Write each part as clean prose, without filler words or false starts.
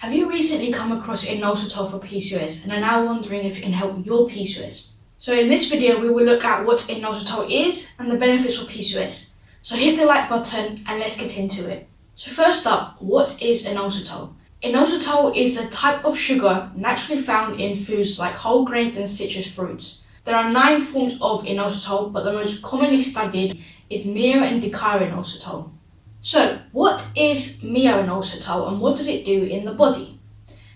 Have you recently come across Inositol for PCOS and are now wondering if it can help your PCOS? So in this video we will look at what Inositol is and the benefits for PCOS. So hit the like button and let's get into it. So first up, what is Inositol? Inositol is a type of sugar naturally found in foods like whole grains and citrus fruits. There are 9 forms of inositol, but the most commonly studied is meo and dichironositol. So, what is meo-inositol and what does it do in the body?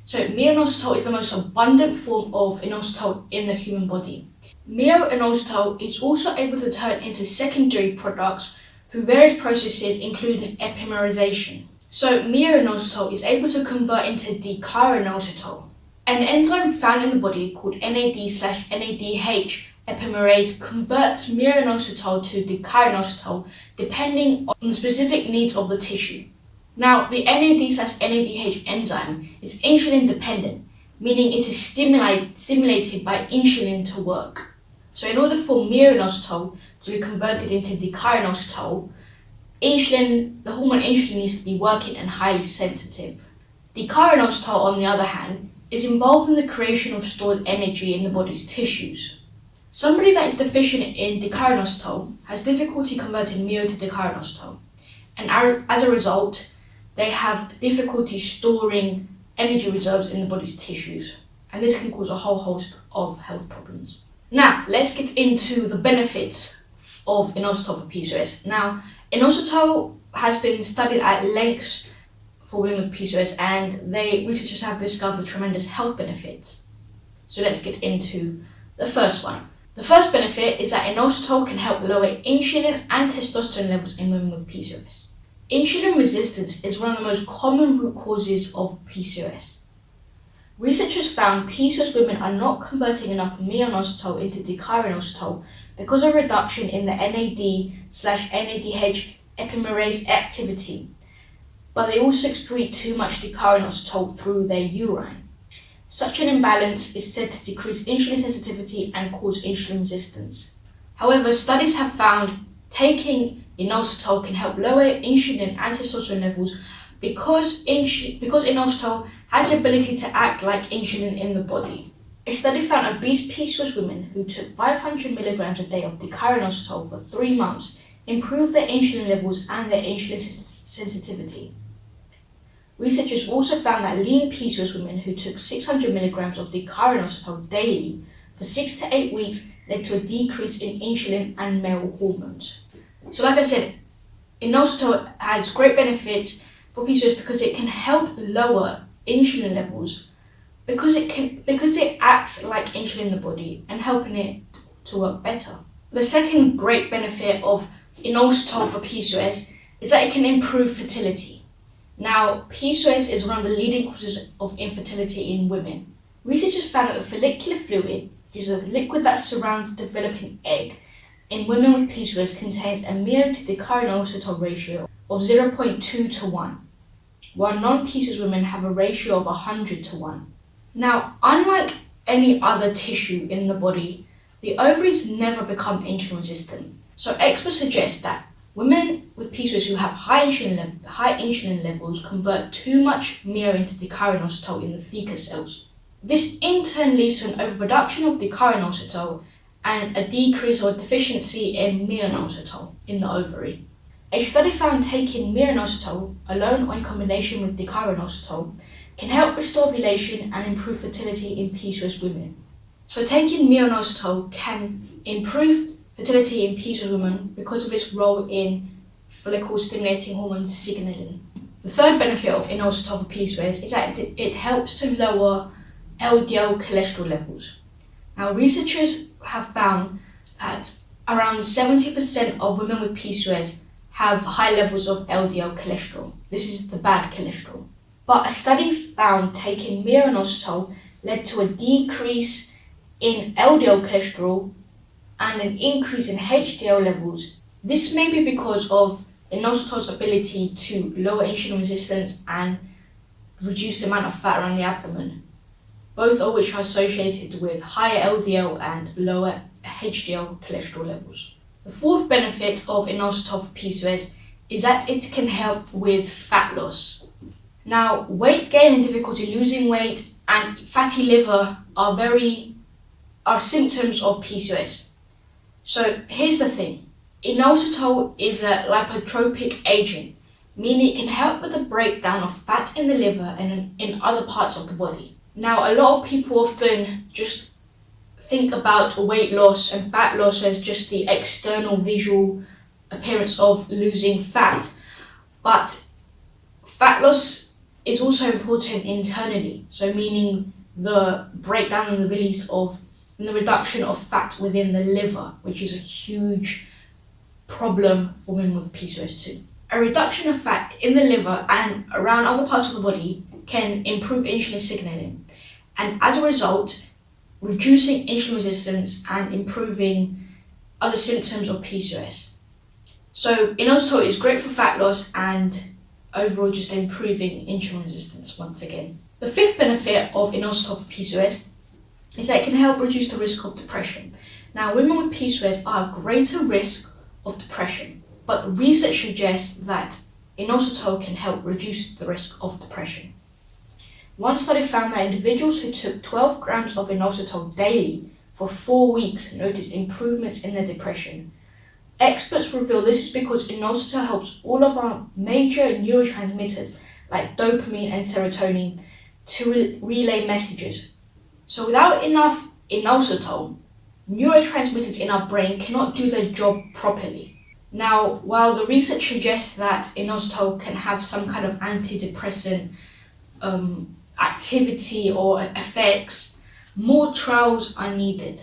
So, meo-inositol is the most abundant form of inositol in the human body. Meo-inositol is also able to turn into secondary products through various processes including epimerization. So, meo-inositol is able to convert into dichironositol. An enzyme found in the body called NAD/NADH epimerase converts meo-inositol to dichironositol depending on the specific needs of the tissue. Now, the NAD/NADH enzyme is insulin dependent, meaning it is stimulated by insulin to work. So in order for meo-inositol to be converted into dichironositol, the hormone insulin needs to be working and highly sensitive. Dichironositol, on the other hand, is involved in the creation of stored energy in the body's tissues. Somebody that is deficient in dichironositol has difficulty converting meo to dichironositol, and as a result, they have difficulty storing energy reserves in the body's tissues, and this can cause a whole host of health problems. Now, let's get into the benefits of inositol for PCOS. Now, inositol has been studied at length for women with PCOS, and researchers have discovered tremendous health benefits. So let's get into the first one. The first benefit is that inositol can help lower insulin and testosterone levels in women with PCOS. Insulin resistance is one of the most common root causes of PCOS. Researchers found PCOS women are not converting enough meo-inositol into dichironositol because of reduction in the NAD/NADH epimerase activity, but they also excrete too much dichironositol through their urine. Such an imbalance is said to decrease insulin sensitivity and cause insulin resistance. However, studies have found taking inositol can help lower insulin and testosterone levels because inositol has the ability to act like insulin in the body. A study found obese PCOS women who took 500 milligrams a day of dichironositol for 3 months improved their insulin levels and their insulin sensitivity. Researchers also found that lean PCOS women who took 600 milligrams of dichironositol daily for 6 to 8 weeks led to a decrease in insulin and male hormones. So like I said, inositol has great benefits for PCOS because it can help lower insulin levels because it acts like insulin in the body and helping it to work better. The second great benefit of inositol for PCOS is that it can improve fertility. Now, PCOS is one of the leading causes of infertility in women. Researchers found that the follicular fluid, which is the liquid that surrounds the developing egg, in women with PCOS contains a meo to dichironositol ratio of 0.2 to 1, while non-PCOS women have a ratio of 100 to 1. Now, unlike any other tissue in the body, the ovaries never become insulin resistant. So experts suggest that women with PCOS who have high insulin levels convert too much meo into dichironositol in the theca cells. This in turn leads to an overproduction of dichironositol and a decrease or deficiency in meo-inositol in the ovary. A study found taking meo-inositol alone or in combination with dichironositol can help restore ovulation and improve fertility in PCOS women. So taking meo-inositol can improve fertility in PCOS women because of its role in follicle-stimulating hormone signaling. The third benefit of inositol for PCOS is that it helps to lower LDL cholesterol levels. Now, researchers have found that around 70% of women with PCOS have high levels of LDL cholesterol. This is the bad cholesterol. But a study found taking meo-inositol led to a decrease in LDL cholesterol and an increase in HDL levels. This may be because of inositol's ability to lower insulin resistance and reduce the amount of fat around the abdomen, both of which are associated with higher LDL and lower HDL cholesterol levels. The fourth benefit of inositol for PCOS is that it can help with fat loss. Now, weight gain and difficulty losing weight and fatty liver are symptoms of PCOS. So here's the thing. Inositol is a lipotropic agent, meaning it can help with the breakdown of fat in the liver and in other parts of the body. Now, a lot of people often just think about weight loss and fat loss as just the external visual appearance of losing fat, but fat loss is also important internally, so meaning the breakdown and the release of and the reduction of fat within the liver, which is a huge problem for women with PCOS too. A reduction of fat in the liver and around other parts of the body can improve insulin signaling, and as a result, reducing insulin resistance and improving other symptoms of PCOS. So inositol is great for fat loss and overall just improving insulin resistance once again. The fifth benefit of inositol for PCOS is that it can help reduce the risk of depression. Now, women with PCOS are at greater risk of depression, but research suggests that inositol can help reduce the risk of depression. One study found that individuals who took 12 grams of inositol daily for 4 weeks noticed improvements in their depression. Experts reveal this is because inositol helps all of our major neurotransmitters like dopamine and serotonin to relay messages. So without enough inositol, neurotransmitters in our brain cannot do their job properly. Now, while the research suggests that inositol can have some kind of antidepressant activity or effects, more trials are needed.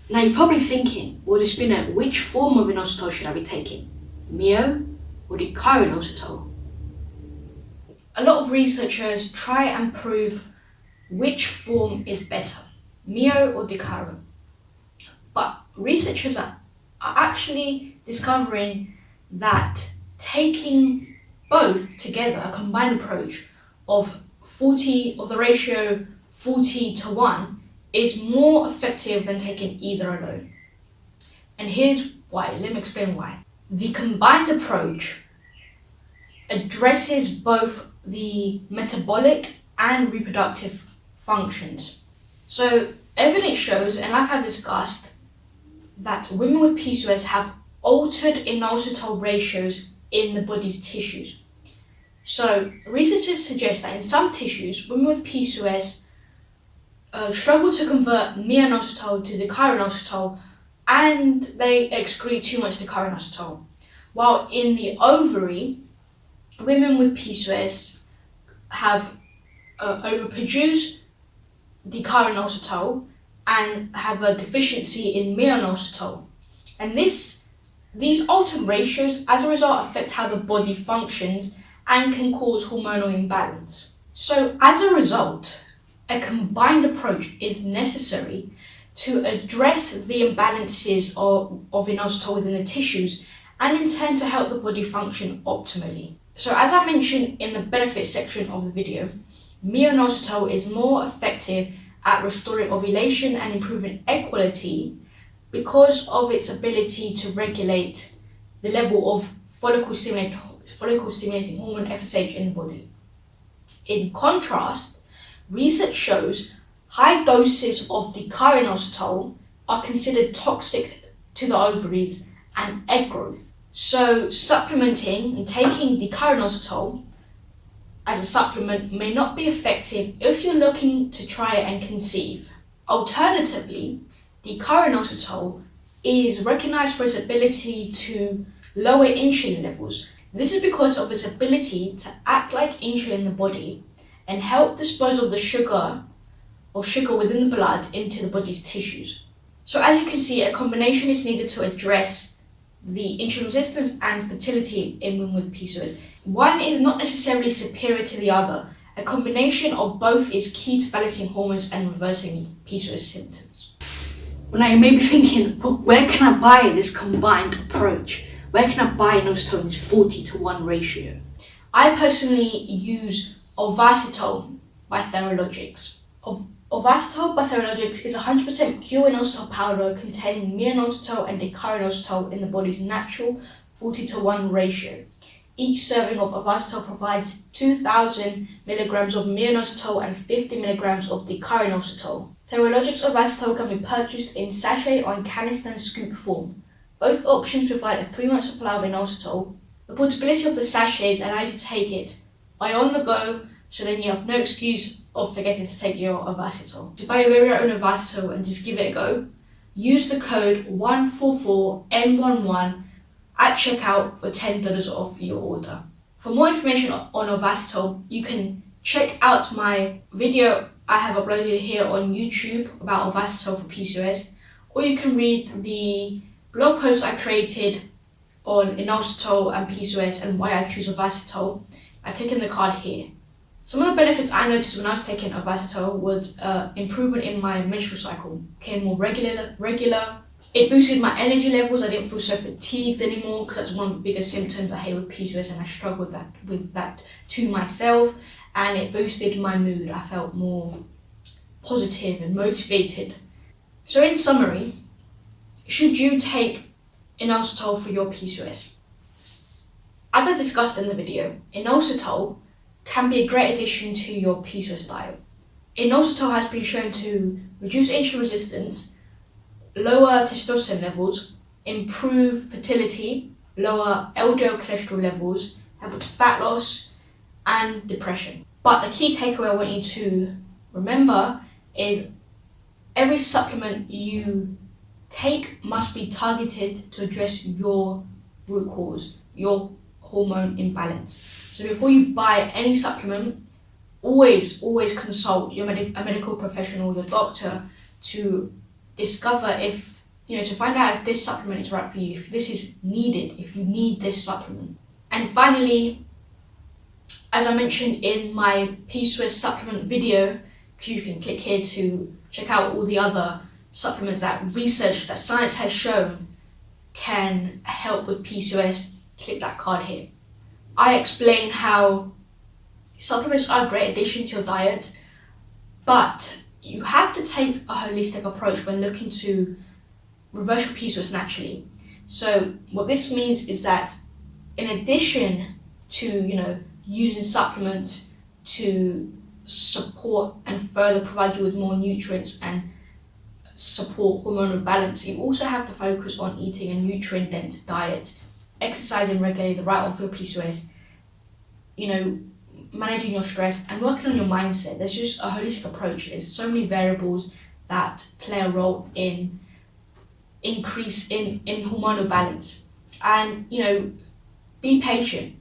Now you're probably thinking, well, Despina, which form of inositol should I be taking? Mio or the chironositol? A lot of researchers try and prove which form is better, Mio or Dicaro. But researchers are actually discovering that taking both together, a combined approach of the ratio 40:1, is more effective than taking either alone. And here's why, let me explain why. The combined approach addresses both the metabolic and reproductive functions. So evidence shows, and like I've discussed, that women with PCOS have altered inositol ratios in the body's tissues. So researchers suggest that in some tissues, women with PCOS struggle to convert myo-inositol to chironositol, and they excrete too much chironositol. While in the ovary, women with PCOS have overproduced chironositol and have a deficiency in myo-inositol. And these altered ratios, as a result, affect how the body functions and can cause hormonal imbalance. So as a result, a combined approach is necessary to address the imbalances of inositol within the tissues and in turn to help the body function optimally. So as I mentioned in the benefits section of the video, myo-inositol is more effective at restoring ovulation and improving egg quality because of its ability to regulate the level of follicle stimulating hormone FSH in the body. In contrast, research shows high doses of chironositol are considered toxic to the ovaries and egg growth. So supplementing and taking chironositol as a supplement may not be effective if you're looking to try and conceive. Alternatively, chironositol is recognized for its ability to lower insulin levels. This is because of its ability to act like insulin in the body and help dispose of the sugar within the blood into the body's tissues. So as you can see, a combination is needed to address the insulin resistance and fertility in women with PCOS. One is not necessarily superior to the other. A combination of both is key to balancing hormones and reversing PCOS symptoms. Well, now you may be thinking, well, where can I buy this combined approach? Where can I buy inositol in this 40:1 ratio? I personally use Inositol by Theralogics. Inositol by Theralogics is 100% pure inositol powder containing myo-inositol and chironositol in the body's natural 40:1 ratio. Each serving of Inositol provides 2,000 milligrams of Inositol and 50 milligrams of the chironositol. Thermologics of Inositol can be purchased in sachet or in canister and scoop form. Both options provide a 3-month supply of Inositol. The portability of the sachets allows you to take it by on the go, so then you have no excuse of forgetting to take your Inositol. To buy your very own Inositol and just give it a go, use the code 144N11 at checkout for $10 off your order. For more information on Inositol, you can check out my video I have uploaded here on YouTube about Inositol for PCOS, or you can read the blog post I created on Inositol and PCOS and why I choose Inositol by clicking the card here. Some of the benefits I noticed when I was taking Inositol was improvement in my menstrual cycle, became more regular. It boosted my energy levels. I didn't feel so fatigued anymore, because that's one of the biggest symptoms I hate with PCOS, and I struggle with that to myself. And it boosted my mood. I felt more positive and motivated. So in summary, should you take Inositol for your PCOS? As I discussed in the video, Inositol can be a great addition to your PCOS diet. Inositol has been shown to reduce insulin resistance, lower testosterone levels, improve fertility, lower LDL cholesterol levels, help with fat loss and depression. But the key takeaway I want you to remember is every supplement you take must be targeted to address your root cause, your hormone imbalance. So before you buy any supplement, always consult a medical professional, your doctor, to discover to find out if this supplement is right for you, if this is needed, if you need this supplement. And finally, as I mentioned in my PCOS supplement video, you can click here to check out all the other supplements that science has shown can help with PCOS. Click that card here. I explain how supplements are a great addition to your diet, but you have to take a holistic approach when looking to reverse your PCOS naturally. So what this means is that in addition to using supplements to support and further provide you with more nutrients and support hormonal balance, you also have to focus on eating a nutrient-dense diet, exercising regularly, the right one for your PCOS, managing your stress and working on your mindset. There's just a holistic approach. There's so many variables that play a role in increase in hormonal balance. And be patient.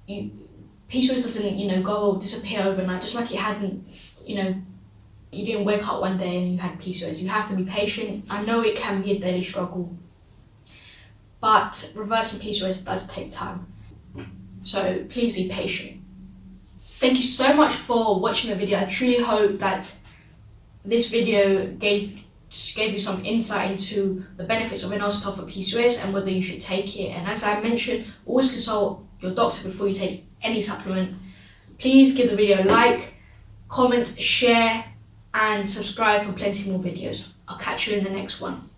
PCOS doesn't disappear overnight, just like it hadn't, you didn't wake up one day and you had PCOS. You have to be patient. I know it can be a daily struggle, but reversing PCOS does take time. So please be patient. Thank you so much for watching the video. I truly hope that this video gave you some insight into the benefits of Inositol for PCOS and whether you should take it. And as I mentioned, always consult your doctor before you take any supplement. Please give the video a like, comment, share, and subscribe for plenty more videos. I'll catch you in the next one.